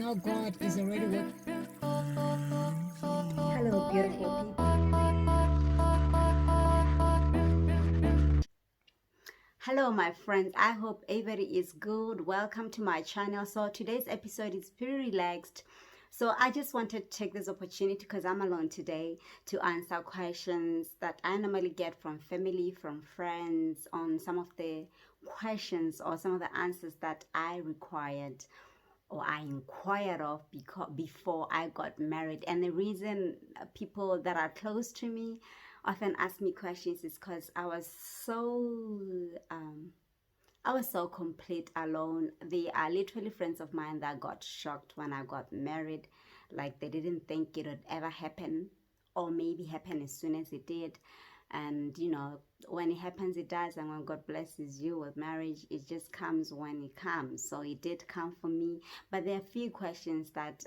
how God is already working. Hello, beautiful people. Hello, my friends. I hope everybody is good. Welcome to my channel. So today's episode is pretty relaxed. So I just wanted to take this opportunity because I'm alone today to answer questions that I normally get from family, from friends on some of the questions or some of the answers that I required or I inquired of before I got married. And the reason people that are close to me often ask me questions is because um, I was so complete alone. They are literally friends of mine that got shocked when I got married. Like they didn't think it would ever happen, or maybe happen as soon as it did. And when it happens, it does. And when God blesses you with marriage, it just comes when it comes. So it did come for me. But there are a few questions that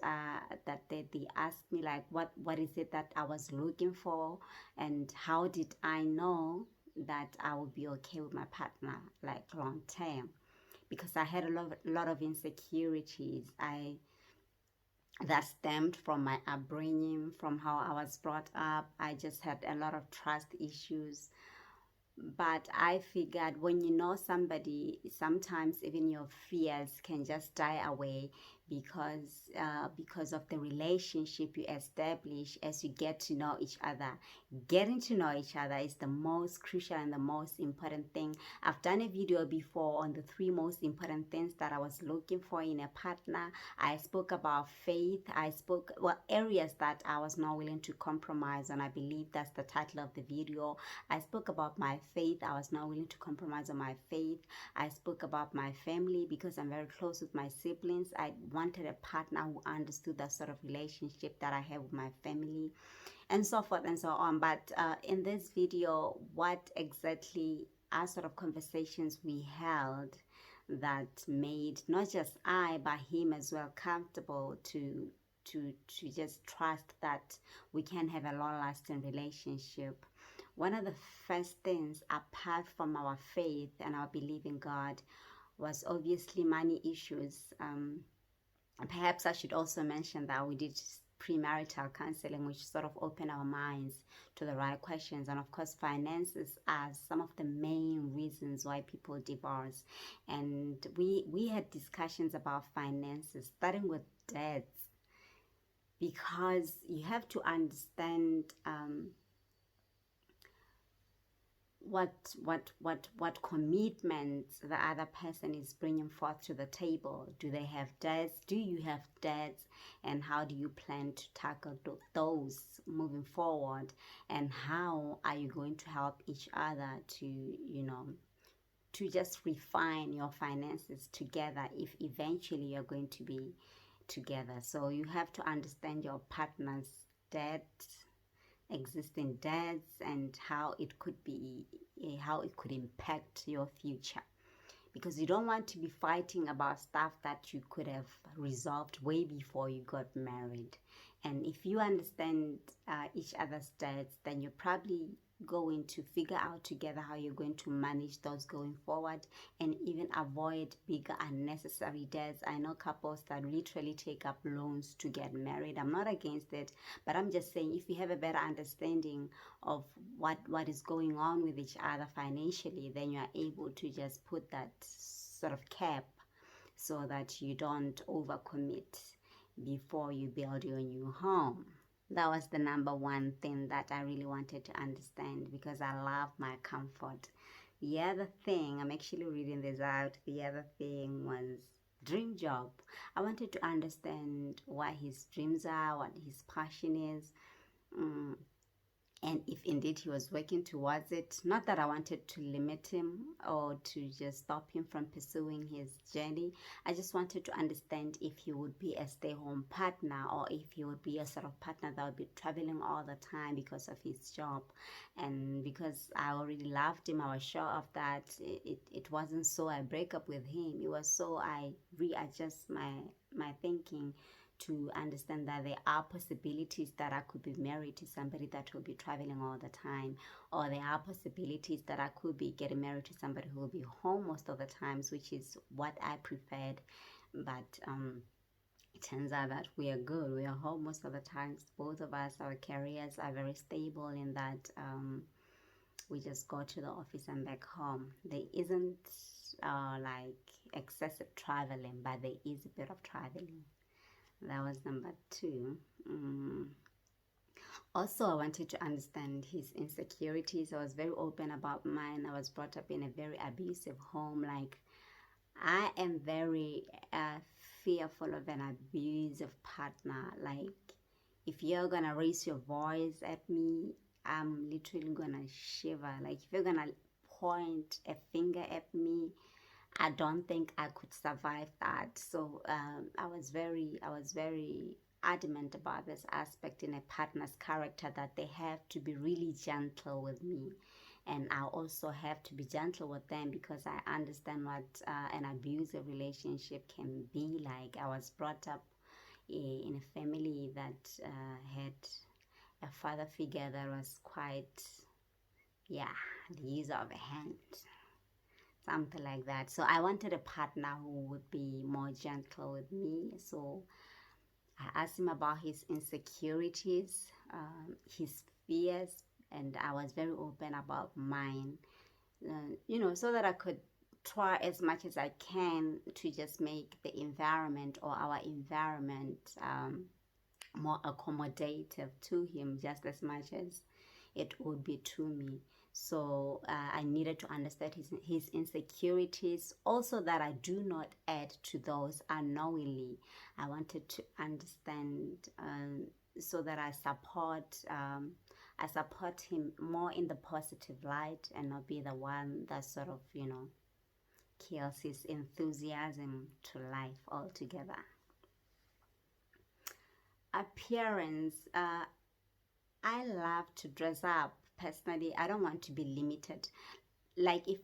they asked me, like what is it that I was looking for, and how did I know that I would be okay with my partner like long term, because I had a lot of insecurities. I That stemmed from my upbringing, from how I was brought up. I just had a lot of trust issues. But I figured when you know somebody, sometimes even your fears can just die away because of the relationship you establish as you get to know each other. Getting to know each other is the most crucial and the most important thing. I've done a video before on the 3 most important things that I was looking for in a partner. I spoke about faith. I spoke, well, areas that I was not willing to compromise on. I believe that's the title of the video. I spoke about my faith. I was not willing to compromise on my faith. I spoke about my family because I'm very close with my siblings. I wanted a partner who understood the sort of relationship that I have with my family, and so forth and so on. But in this video, what exactly are sort of conversations we held that made not just I but him as well comfortable to just trust that we can have a long-lasting relationship. One of the first things, apart from our faith and our belief in God, was obviously money issues. Perhaps I should also mention that we did premarital counseling, which sort of opened our minds to the right questions. And of course, finances are some of the main reasons why people divorce. And we had discussions about finances, starting with debts, because you have to understand what commitments the other person is bringing forth to the table. Do they have debts? Do you have debts? And how do you plan to tackle those moving forward? And how are you going to help each other to just refine your finances together if eventually you're going to be together? So you have to understand your partner's debt, existing debts, and how it could impact your future, because you don't want to be fighting about stuff that you could have resolved way before you got married. And if you understand each other's debts, then you're probably going to figure out together how you're going to manage those going forward, and even avoid bigger unnecessary debts. I know couples that literally take up loans to get married. I'm not against it, but I'm just saying, if you have a better understanding of what is going on with each other financially, then you are able to just put that sort of cap so that you don't overcommit before you build your new home. That was the number one thing that I really wanted to understand, because I love my comfort. The other thing, I'm actually reading this out. The other thing was dream job. I wanted to understand what his dreams are, what his passion is. Mm, and if indeed he was working towards it. Not that I wanted to limit him or to just stop him from pursuing his journey. I just wanted to understand if he would be a stay-home partner, or if he would be a sort of partner that would be traveling all the time because of his job. And because I already loved him, I was sure of that. It wasn't so I break up with him. It was so I readjust my thinking to understand that there are possibilities that I could be married to somebody that will be traveling all the time, or there are possibilities that I could be getting married to somebody who will be home most of the times, which is what I preferred. But turns out that we are good. We are home most of the times. Both of us, our careers are very stable in that we just go to the office and back home. There isn't like excessive traveling, but there is a bit of traveling. That was number two. Also, I wanted to understand his insecurities. I was very open about mine. I was brought up in a very abusive home. Like, I am very fearful of an abusive partner. Like, if you're gonna raise your voice at me, I'm literally gonna shiver. Like, if you're gonna point a finger at me, I don't think I could survive that. So I was very adamant about this aspect in a partner's character, that they have to be really gentle with me, and I also have to be gentle with them, because I understand what an abusive relationship can be like. I was brought up in a family that had a father figure that was quite, yeah, the user of a hand, something like that. So I wanted a partner who would be more gentle with me. So I asked him about his insecurities, his fears, and I was very open about mine, so that I could try as much as I can to just make the environment, or our environment, more accommodative to him, just as much as it would be to me. So I needed to understand his insecurities, also that I do not add to those unknowingly. I wanted to understand, so that I support him more in the positive light, and not be the one that sort of kills his enthusiasm to life altogether. Appearance. I love to dress up. Personally, I don't want to be limited. Like, if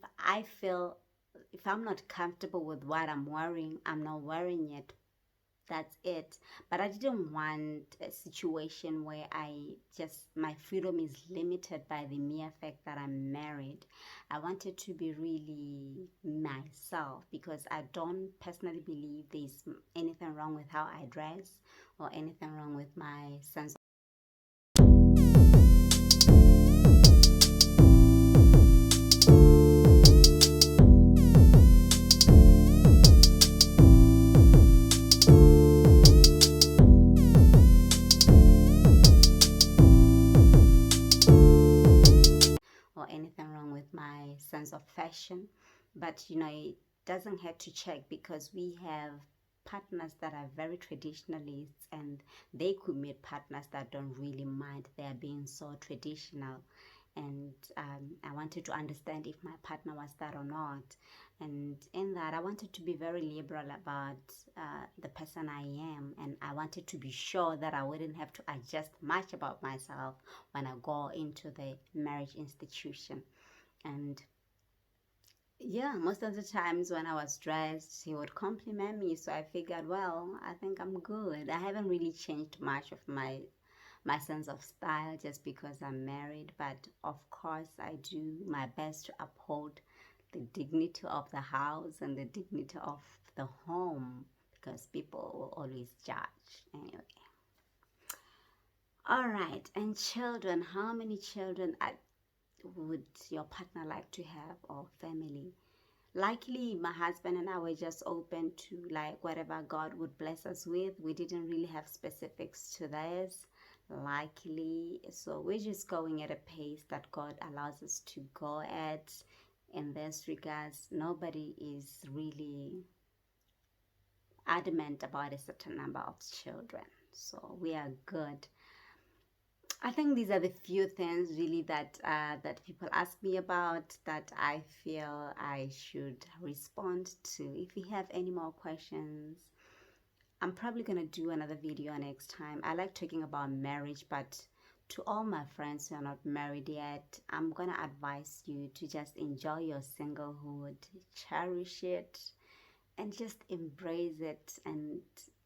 I'm not comfortable with what I'm wearing, I'm not wearing it. That's it. But I didn't want a situation where my freedom is limited by the mere fact that I'm married. I wanted to be really myself, because I don't personally believe there's anything wrong with how I dress, or anything wrong with my sense, of fashion. But it doesn't have to check, because we have partners that are very traditionalists, and they could meet partners that don't really mind their being so traditional. And I wanted to understand if my partner was that or not. And in that, I wanted to be very liberal about the person I am, and I wanted to be sure that I wouldn't have to adjust much about myself when I go into the marriage institution. And yeah, most of the times when I was dressed, he would compliment me. So I figured, well, I think I'm good. I haven't really changed much of my sense of style just because I'm married. But of course, I do my best to uphold the dignity of the house and the dignity of the home, because people will always judge. Anyway. All right. And children, how many children would your partner like to have, or family? Likely, my husband and I were just open to like whatever God would bless us with. We didn't really have specifics to this, likely. So we're just going at a pace that God allows us to go at. In this regards, nobody is really adamant about a certain number of children. So we are good. I think these are the few things really that people ask me about, that I feel I should respond to. If you have any more questions, I'm probably gonna do another video next time. I like talking about marriage, but to all my friends who are not married yet, I'm gonna advise you to just enjoy your singlehood, cherish it, and just embrace it and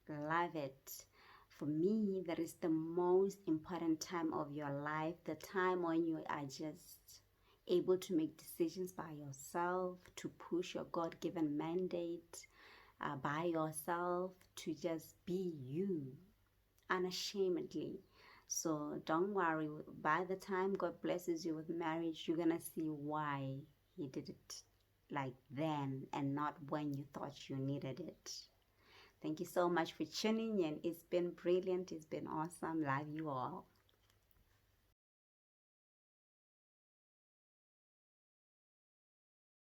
love it. For me, that is the most important time of your life, the time when you are just able to make decisions by yourself, to push your God-given mandate, by yourself, to just be you unashamedly. So don't worry, by the time God blesses you with marriage, you're gonna see why He did it like then and not when you thought you needed it. Thank you so much for tuning in. It's been brilliant, it's been awesome. Love you all.